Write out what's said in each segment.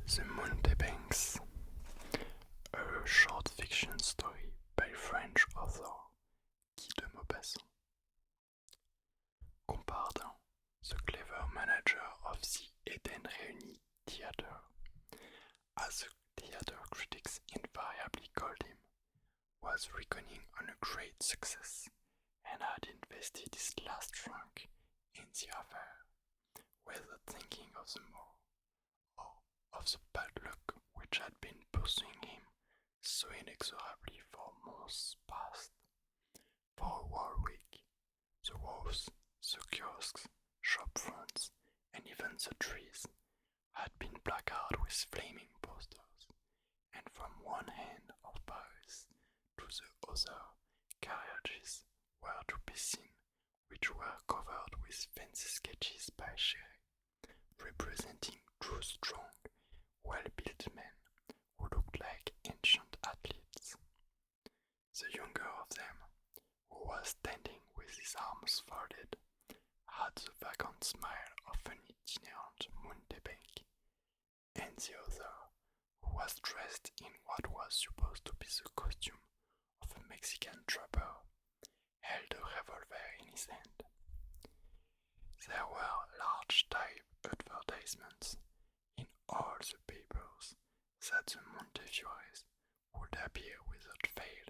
The Mountebanks, a short fiction story by French author Guy de Maupassant. Compardin, the clever manager of the Eden Réunis theatre, as the theatre critics invariably called him, was reckoning on a great success and had invested his last franc in the affair, whether thinking of the more or of the bad luck which had been pursuing him so inexorably for months past. For a whole week, the walls, the kiosks, shop fronts, and even the trees had been placarded with flaming posters, and from one end of Paris to the other, carriages were to be seen which were covered with fancy sketches by Chéret, representing two strong, well-built men who looked like ancient athletes. The younger of them, who was standing with his arms folded, had the vacant smile of an itinerant mountebank, and the other, who was dressed in what was supposed to be the costume of a Mexican trapper, held a revolver in his hand. There were large type advertisements in all the papers that the Montefiore's would appear without fail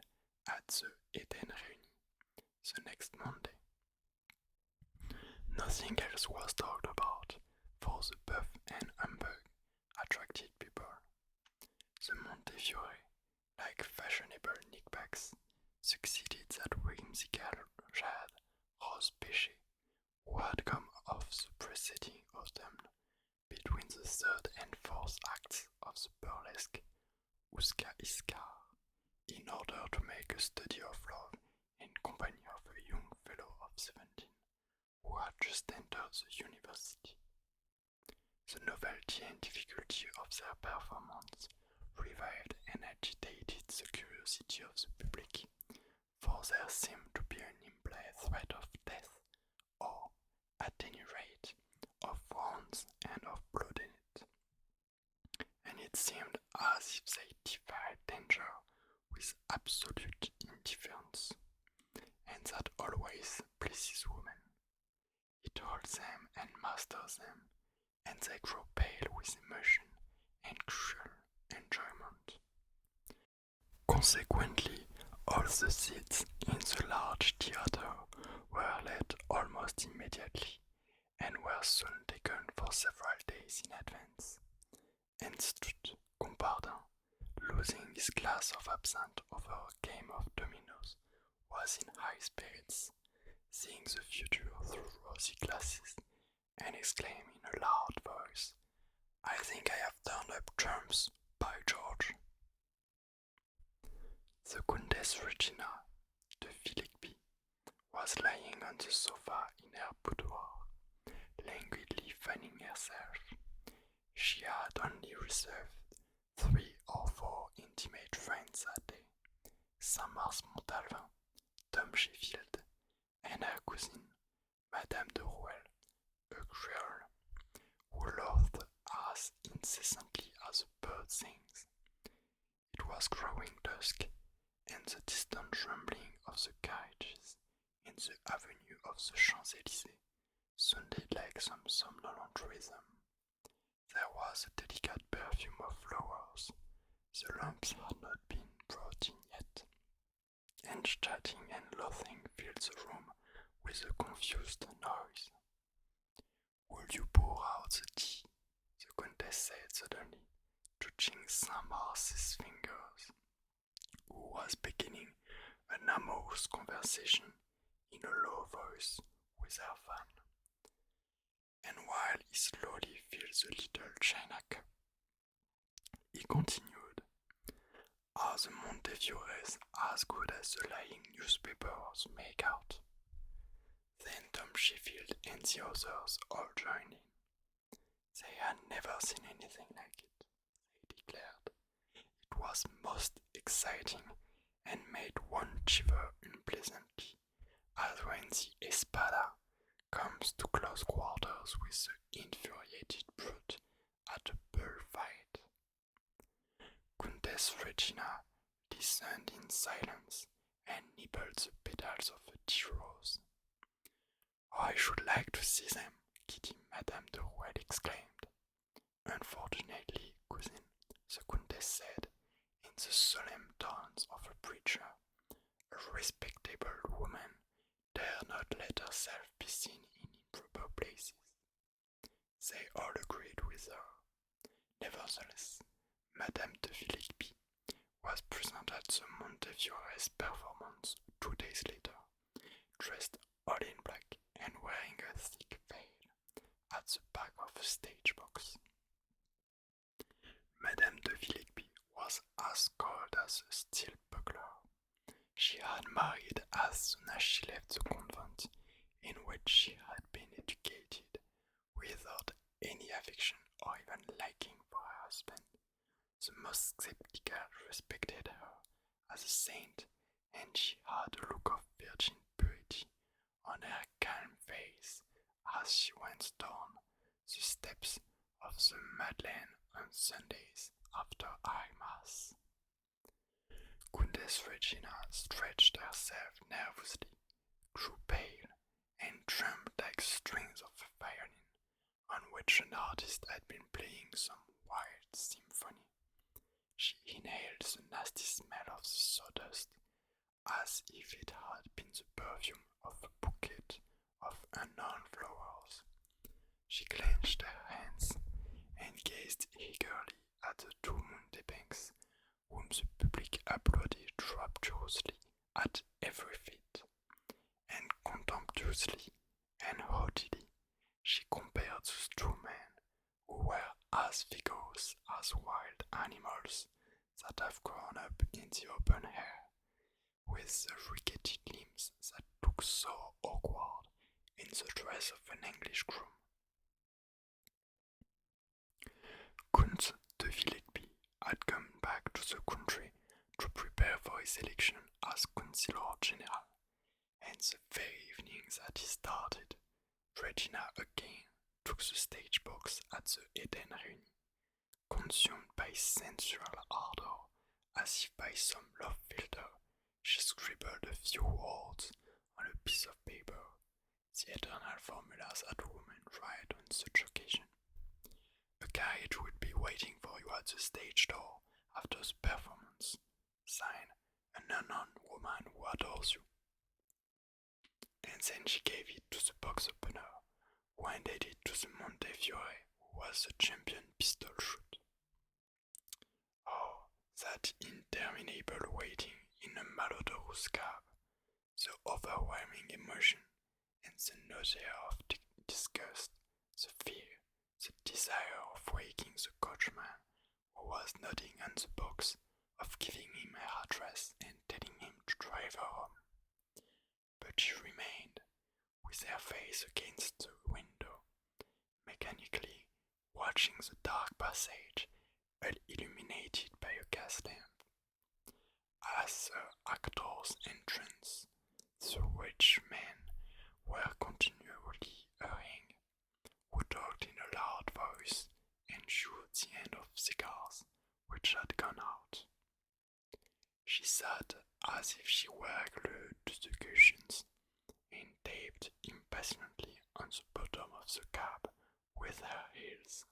at the Eden Réunis the next Monday. Nothing else was talked about, for the buff and humbug attracted people. The Montefiore, like fashionable knickknacks, succeeded that whimsical jade Rose Péché, who had come off the preceding autumn between the third and fourth acts of the burlesque Uska Iskar, in order to make a study of love in company of a young fellow of 17 who had just entered the university. The novelty and difficulty of their performance revived and agitated the curiosity of the public, for there seemed to be an implied threat of death, or, at any rate, of wounds and of blood in it. And it seemed as if they defied danger with absolute indifference, and that always pleases women. It holds them and masters them, and they grow pale with emotion and cruel enjoyment. Consequently, all the seats in the large theatre were let almost immediately, and were soon taken for several days in advance. And stood Compardin, losing his glass of absinthe over a game of dominoes, was in high spirits, seeing the future through rosy glasses, and exclaimed in a loud voice, "I think I have turned up trumps, by George!" The Countess Regina de Villequier was lying on the sofa in her boudoir, languidly fanning herself. She had only received 3 or 4 intimate friends that day: Saint-Mars Montalvin, Tom Sheffield, and her cousin, Madame de Rouel, a Creole, who laughed as incessantly as a bird sings. It was growing dusk, and the distant rumbling of the carriages in the avenue of the Champs-Élysées sounded like some somnolent rhythm. There was a delicate perfume of flowers. The lamps had not been brought in yet, and chatting and laughing filled the room with a confused noise. "Will you pour out the tea?" the Countess said suddenly, touching Saint-Mars's fingers, who was beginning an amorous conversation in a low voice with her fan. And while he slowly filled the little china cup, he continued, "Are the Montefiores as good as the lying newspapers make out?" Then Tom Sheffield and the others all joined in. They had never seen anything like it, they declared. It was most exciting, and made one shiver unpleasantly, as when the espada comes to close quarters with the infuriated brute at a bullfight. Countess Regina listened in silence and nibbled the petals of a tea rose. "Oh, I should like to see them," Kitty Madame de Rouel exclaimed. "Unfortunately, cousin," the Countess said, in the solemn tones of a preacher, "a respectable woman dare not let herself be seen in improper places." They all agreed with her. Nevertheless, Madame de Villepin was present at the Montefiore's performance 2 days later, dressed all in black and wearing a thick veil at the back of a stage box. Madame de Villepin was as cold as a steel buckler. She had married as soon as she left the convent in which she had been educated, without any affection or even liking for her husband. The most skeptical respected her as a saint, and she had a look of virgin purity on her calm face as she went down the steps of the Madeleine on Sundays after High Mass. Countess Regina stretched herself nervously, grew pale, and drummed like strings of a violin on which an artist had been playing some wild symphony. She inhaled the nasty smell of the sawdust as if it had been the perfume of a bouquet of unknown flowers. She clenched her hands and gazed eagerly at the two Mountebanks, whom the public applauded rapturously at every feat, and contemptuously and haughtily she compared those two men, who were as vigorous as wild animals that have grown up in the open air, with the rickety limbs that look so awkward in the dress of an English groom. Count de Villepin had come back to the country to prepare for his election as Councillor General, and the very evening that he started, Regina again took the stage box at the Eden Réunie, consumed by sensual ardor, as if by some love philtre. She scribbled a few words on a piece of paper, the eternal formulas that women write on such occasion. "A carriage will be waiting for you at the stage door after the performance. Sign, an unknown woman who adores you." And then she gave it to the box opener, who handed it to the Montefiore, who was the champion pistol shoot. Oh, that interminable waiting in a malodorous cab, the overwhelming emotion, and the nausea of disgust, the fear, the desire of waking the coachman, who was nodding on the box, of giving him her address and telling him to drive her home. But she remained, with her face against the window, mechanically watching the dark passage illuminated by a gas lamp, as the actor's entrance, through which men were continually hurrying, who talked in a loud voice and chewed the end of cigars which had gone out. She sat as if she were glued to the cushions, and tapped impatiently on the bottom of the cab with her heels.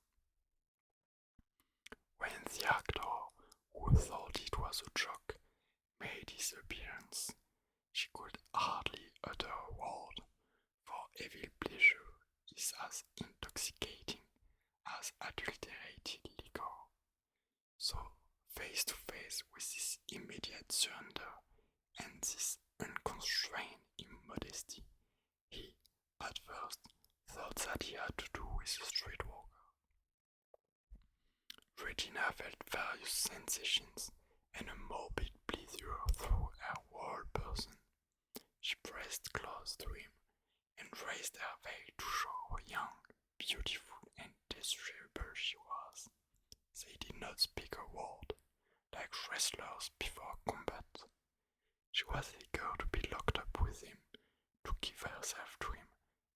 When the actor, who thought it was a joke, made his appearance, she could hardly utter a word, for evil pleasure is as intoxicating as adulterated liquor. So, face to face with this immediate surrender and this unconstrained immodesty, he, at first, thought that he had to do with a streetwalker. Regina felt various sensations and a morbid pleasure through her whole person. She pressed close to him and raised her veil to show how young, beautiful, and desirable she was. They did not speak a word, like wrestlers before combat. She was eager to be locked up with him, to give herself to him,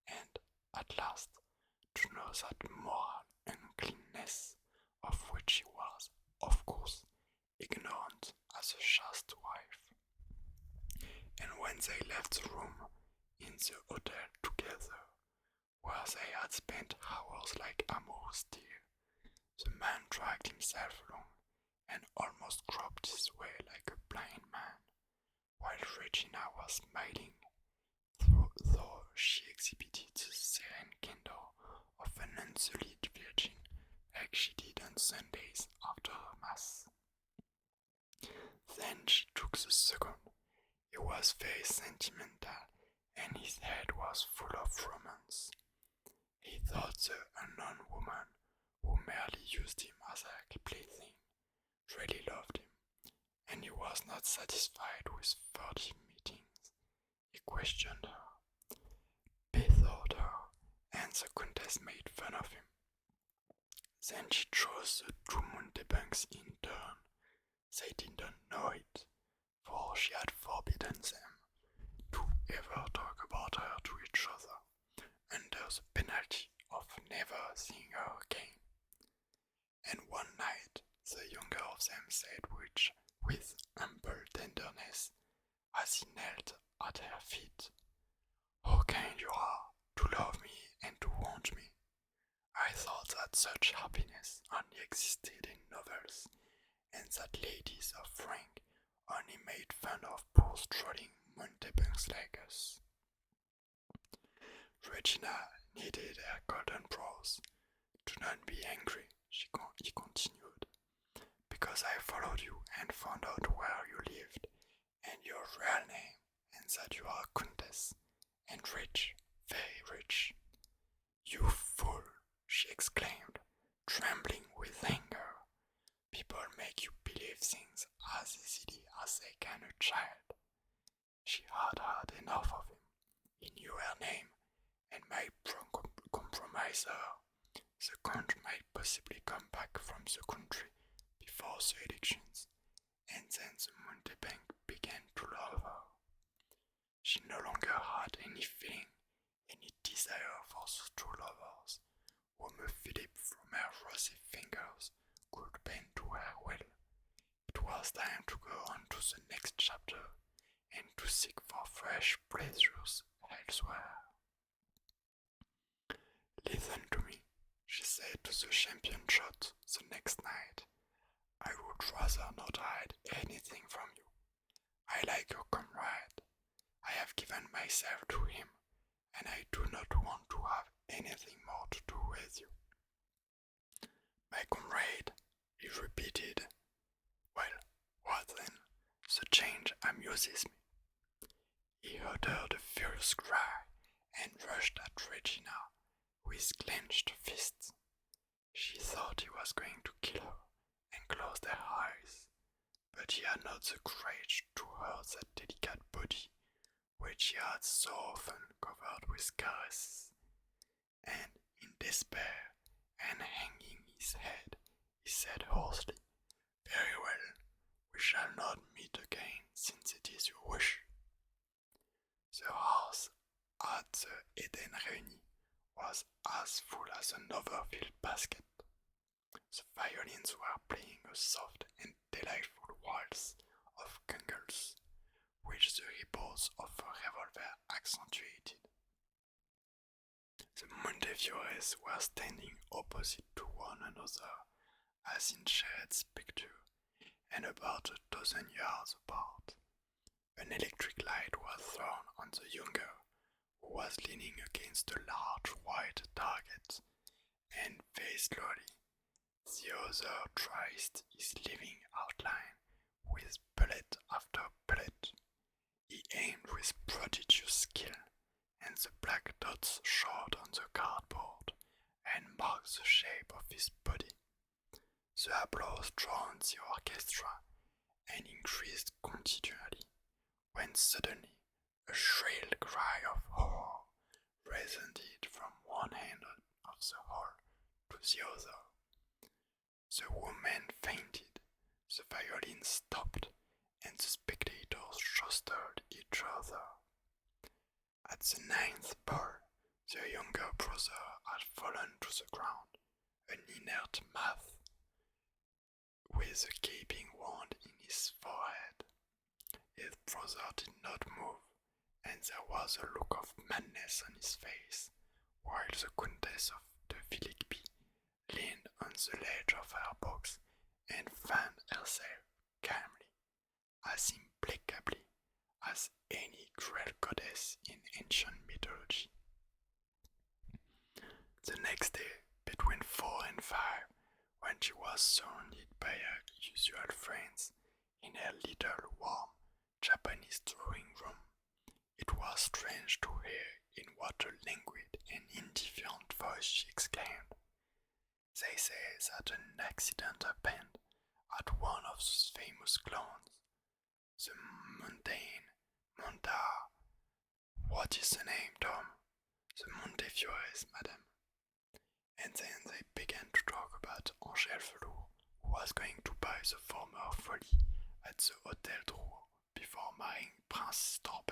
and, at last, to know that moral uncleanness of which she was, of course, ignorant when they left the room in the hotel together, where they had spent hours like amours dear, the man dragged himself along and almost groped his way like a blind man, while Regina was smiling, though she exhibited the serene candor of an unsullied virgin like she did on Sundays after her mass. Then she took the second. He was very sentimental, and his head was full of romance. He thought the unknown woman, who merely used him as a plaything, really loved him, and he was not satisfied with furtive meetings. He questioned her, bethought her, and the Countess made fun of him. Then she chose the two Mountebanks in turn. They did not know it, for she had forbidden them to ever talk about her to each other, under the penalty of never seeing her again. And one night the younger of them said with humble tenderness, as he knelt at her feet, "How kind you are to love me and to want me. I thought that such happiness only existed in novels, and that ladies of rank only made fun of poor strolling Mountebanks like us." Regina knitted her golden brows. "Do not be angry," he continued, "because I followed you and found out where you lived, and your real name, and that you are a countess, and rich, very rich." "You fool!" she exclaimed, trembling with anger. "People make you believe things as easily as they can a child. She had had enough of him. He knew her name, and might compromise her. The Count might possibly come back from the country before the elections, and then the Mountebank began to love her. She no longer had any feeling, any desire for the two lovers, whom a Philip from her rosy fingers could bend to her will. It was time to go on to the next chapter, and to seek for fresh pleasures elsewhere. "Listen to me," she said to the champion shot the next night. "I would rather not hide anything from you. I like your comrade. I have given myself to him, and I do not want to have anything more to do with you." "My comrade," he repeated. "Well, what then? The change amuses me." He uttered a furious cry and rushed at Regina with clenched fists. She thought he was going to kill her and closed her eyes, but he had not the courage to hurt that delicate body which he had so often covered with caresses, and in despair and hanging his head, he said hoarsely, "Very well, we shall not meet again since it is your wish." The house at the Eden Réunis was as full as an overfilled basket. The violins were playing a soft and delightful waltz of Kungels, which the reports of a revolver accentuated. The Montefiores were standing opposite to one another, as in Shad's picture, and about a dozen yards apart. An electric light was thrown on the younger, who was leaning against a large white target, and very slowly the other traced his living outline with bullet after bullet. He aimed with prodigious skill, and the black dots showed on the cardboard and marked the shape of his body. The applause drowned the orchestra and increased continually, when suddenly a shrill cry of horror resounded from one end of the hall to the other. The woman fainted, the violin stopped, and the spectators jostled each other. At the ninth ball, the younger brother had fallen to the ground, an inert mass, with a gaping wound in his forehead. His brother did not move, and there was a look of madness on his face, while the Countess of de Villequier leaned on the ledge of her box and fanned herself calmly, as implacably as any cruel goddess in ancient mythology. The next day, between 4 and 5, when she was surrounded by her usual friends in her little warm Japanese drawing room, it was strange to hear in what a languid and indifferent voice she exclaimed, "They say that an accident happened at one of those famous clowns, the what is the name, Tom? The Montefiores, madam." And then they began to talk about Angèle Velour, who was going to buy the former Folly at the Hotel Drouot before marrying Prince Storbeck.